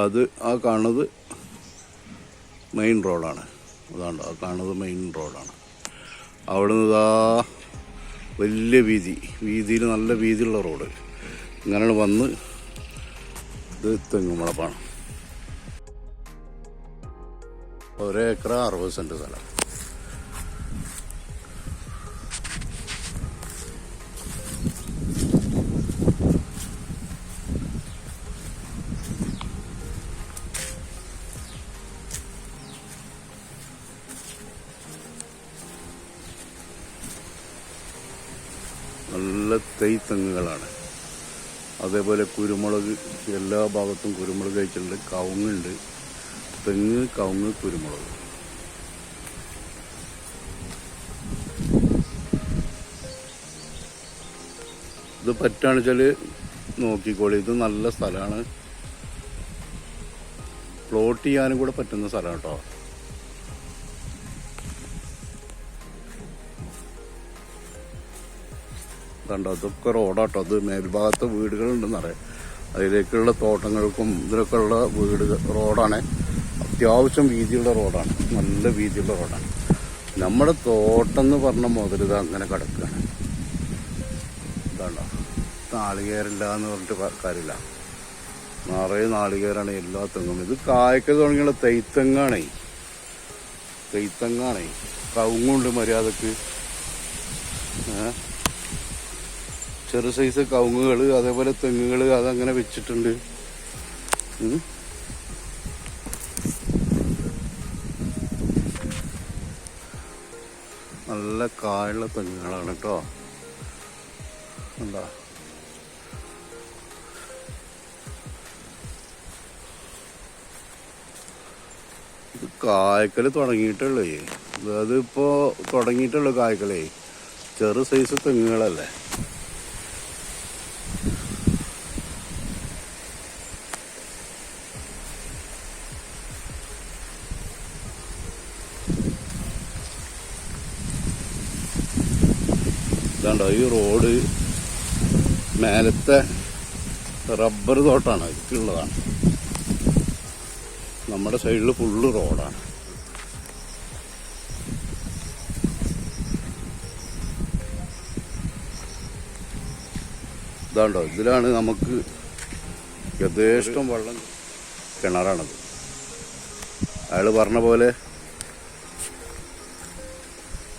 അത് ആ കാണുന്നത് മെയിൻ റോഡാണ്. അതാണ്ട് ആ കാണുന്നത് മെയിൻ റോഡാണ്. അവിടെ നിന്ന് ഇതാ വലിയ വീതിയിൽ നല്ല വീതിയുള്ള റോഡ് ഇങ്ങനെ വന്ന് ഇത് തെങ്ങുമുളപ്പാണ്. 1 ഏക്കർ 60 സെൻറ്റ് സ്ഥലം. നല്ല തെങ്ങുകളാണ്. അതേപോലെ കുരുമുളക്, എല്ലാ ഭാഗത്തും കുരുമുളക് കഴിച്ചിട്ടുണ്ട്. കവുങ്ങുണ്ട്. തെങ്ങ്, കവുങ്ങ്, കുരുമുളക്. ഇത് പറ്റുകയാണെന്ന് വെച്ചാൽ നോക്കിക്കോളി. ഇത് നല്ല സ്ഥലമാണ്. പ്ലോട്ട് ചെയ്യാനും കൂടെ പറ്റുന്ന സ്ഥലമാണ് കേട്ടോ. കണ്ടോ, അതൊക്കെ റോഡാട്ടോ. അത് മേൽഭാഗത്ത് വീടുകളുണ്ടെന്നറിയാം. അതിലേക്കുള്ള തോട്ടങ്ങൾക്കും ഇതിലൊക്കെ ഉള്ള റോഡാണ്. അത്യാവശ്യം വീതിയുള്ള റോഡാണ്. നല്ല വീതിയുള്ള റോഡാണ്. നമ്മുടെ തോട്ടം എന്ന് പറഞ്ഞ മുതൽ ഇത് അങ്ങനെ കിടക്കുകയാണ്. ഇതാണ്ടോ, നാളികേരില്ല എന്ന് പറഞ്ഞിട്ട് കാര്യമില്ല. നിറയെ നാളികേരാണ് എല്ലാ തെങ്ങും. ഇത് കായ്ക്ക തുടങ്ങിയുള്ള തെയ്ത്തെങ്ങാണേ. കവുങ്ങുണ്ട് മര്യാദക്ക്. ചെറു സൈസ് കവുങ്ങുകൾ, അതേപോലെ തെങ്ങുകൾ അതങ്ങനെ വെച്ചിട്ടുണ്ട്. നല്ല കായുള്ള തെങ്ങുകളാണ് കേട്ടോ. എന്താ ഇത് കായ്ക്കൽ തുടങ്ങിയിട്ടുള്ളേ. അതിപ്പോ തുടങ്ങിയിട്ടുള്ളൂ കായ്ക്കലേ. ചെറു സൈസ് തെങ്ങുകളല്ലേ. ഇതാണ്ടോ, ഈ റോഡ് മേലത്തെ റബ്ബർ തോട്ടാണ്, ഇതിലുള്ളതാണ്. നമ്മുടെ സൈഡിൽ ഫുള്ള് റോഡാണ്. ഇതാണ്ടോ, ഇതിലാണ് നമുക്ക് യഥേഷ്ടം വെള്ളം. കിണറാണത്. അയാൾ പറഞ്ഞ പോലെ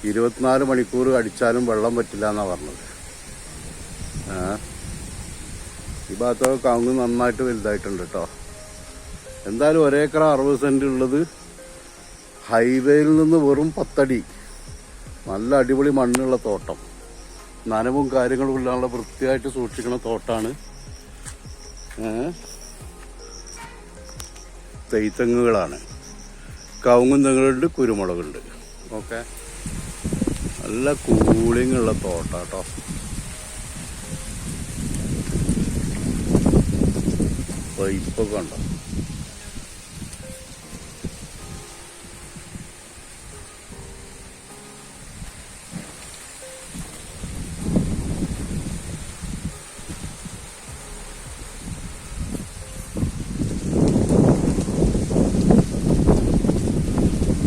24 മണിക്കൂർ അടിച്ചാലും വെള്ളം പറ്റില്ല എന്നാണ് പറഞ്ഞത്. ഈ ഭാഗത്തൊക്കെ കവുങ്ങ് നന്നായിട്ട് വലുതായിട്ടുണ്ട് കേട്ടോ. എന്തായാലും 1 ഏക്കർ 60 സെൻറ്റ് ഉള്ളത് ഹൈവേയിൽ നിന്ന് വെറും 10 അടി. നല്ല അടിപൊളി മണ്ണുള്ള തോട്ടം. നനവും കാര്യങ്ങളും ഇല്ലാനുള്ള വൃത്തിയായിട്ട് സൂക്ഷിക്കുന്ന തോട്ടാണ്. തെയ്ത്തെങ്ങുകളാണ്. കവുങ്ങും തെങ്ങുകളുണ്ട്, കുരുമുളകുണ്ട്. ഓക്കെ, നല്ല കൂളിംഗ് ഉള്ള തോട്ടാട്ടോ. പൈപ്പൊക്കെ ഉണ്ടോ.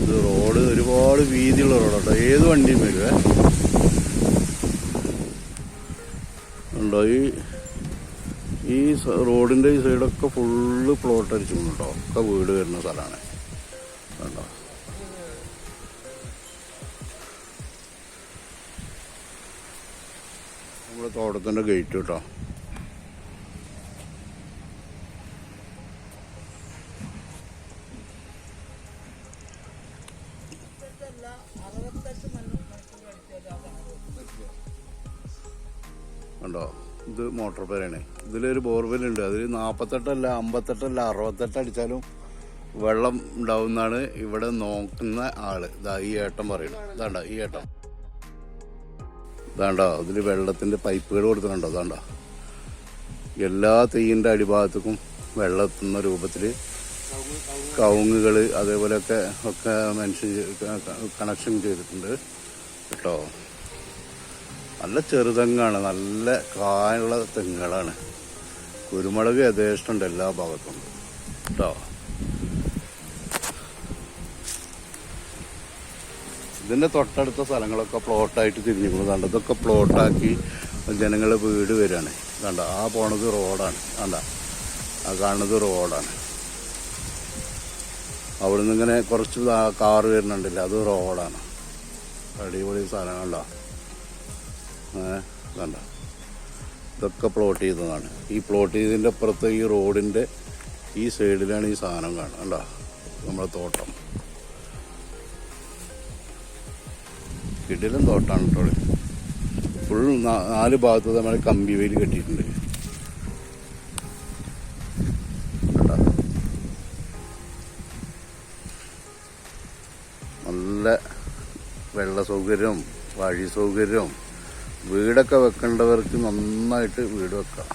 ഇത് റോഡ് ഒരുപാട് വീതിയുള്ള റോഡാട്ടോ. ഏത് വണ്ടിയും വരുവേ. ഉണ്ടോ, ഈ റോഡിൻ്റെ ഈ സൈഡൊക്കെ ഫുള്ള് പ്ലോട്ട് അടിച്ചിട്ടുണ്ടോ. ഒക്കെ വീട് വരുന്ന സ്ഥലമാണ്. കണ്ടോ, നമ്മുടെ തോട്ടത്തിൻ്റെ ഗേറ്റ് കേട്ടോ. കണ്ടോ, ഇത് മോട്ടോർ പേരാണ്. ഇതിലൊരു ബോർവെല്ലുണ്ട്. അതിൽ 48 അല്ല 58 അല്ല 68 അടിച്ചാലും വെള്ളം ഉണ്ടാവുമെന്നാണ് ഇവിടെ നോക്കുന്ന ആള്. ഇതാ ഈ ഏട്ടൻ പറയുന്നത്. ഇതാണ്ടോ ഈ ഏട്ടൻ. ഇതാണ്ടോ, അതിൽ വെള്ളത്തിൻ്റെ പൈപ്പുകൾ കൊടുക്കുന്നുണ്ടോ. ഇതാണ്ടോ, എല്ലാ തെയ്യിൻ്റെ അടിഭാഗത്തേക്കും വെള്ളം എത്തുന്ന രൂപത്തിൽ കവുങ്ങുകൾ അതേപോലെയൊക്കെ കണക്ഷൻ ചെയ്തിട്ടുണ്ട് കേട്ടോ. നല്ല ചെറുതെങ്ങാണ്. നല്ല കായുള്ള തെങ്ങുകളാണ്. കുരുമുളക് യഥേഷ്ടമുണ്ട് എല്ലാ ഭാഗത്തും. കേട്ടോ. ഇതിൻ്റെ തൊട്ടടുത്ത സ്ഥലങ്ങളൊക്കെ പ്ലോട്ടായിട്ട് തിരിഞ്ഞിരിക്കുന്നത്. ഇതൊക്കെ പ്ലോട്ടാക്കി ജനങ്ങൾ വീട് വരികയാണ്. കണ്ട ആ പോണത് റോഡാണ്. കണ്ട ആ കാണുന്നത് റോഡാണ്. അവിടെ നിന്ന് ഇങ്ങനെ കുറച്ച് കാറ് വരുന്നുണ്ടല്ലോ, അത് റോഡാണ്. അടിപൊളി സ്ഥലങ്ങളോ. കണ്ട ഇതൊക്കെ പ്ലോട്ട് ചെയ്തതാണ്. ഈ പ്ലോട്ട് ചെയ്തതിൻ്റെ അപ്പുറത്ത് ഈ റോഡിൻ്റെ ഈ സൈഡിലാണ് ഈ സാധനം കാണുക. കണ്ടോ നമ്മുടെ തോട്ടം. കിടിലൻ തോട്ടാണ് കേട്ടോ. ഫുൾ 4 ഭാഗത്ത് നമ്മൾ കമ്പി വേലി കെട്ടിയിട്ടുണ്ട്. നല്ല വെള്ള സൗകര്യവും വഴി സൗകര്യവും വീടൊക്കെ വെക്കേണ്ടവർക്ക് നന്നായിട്ട് വീട് വെക്കാം.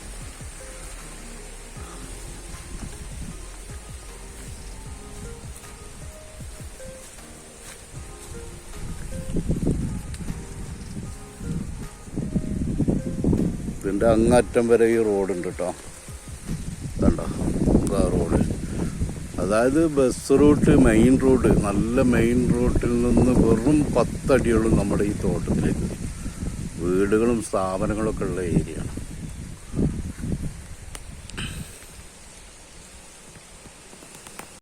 ഇതിൻ്റെ അങ്ങറ്റം വരെ ഈ റോഡുണ്ട് കേട്ടോ. കണ്ടോ ആ റോഡ്, അതായത് ബസ് റൂട്ട്, മെയിൻ റോഡ്, നല്ല മെയിൻ റോഡിൽ നിന്ന് വെറും 10 അടിയോളം നമ്മുടെ ഈ തോട്ടത്തിലേക്ക് വീടുകളും സ്ഥാപനങ്ങളൊക്കെ ഉള്ള ഏരിയയാണ്.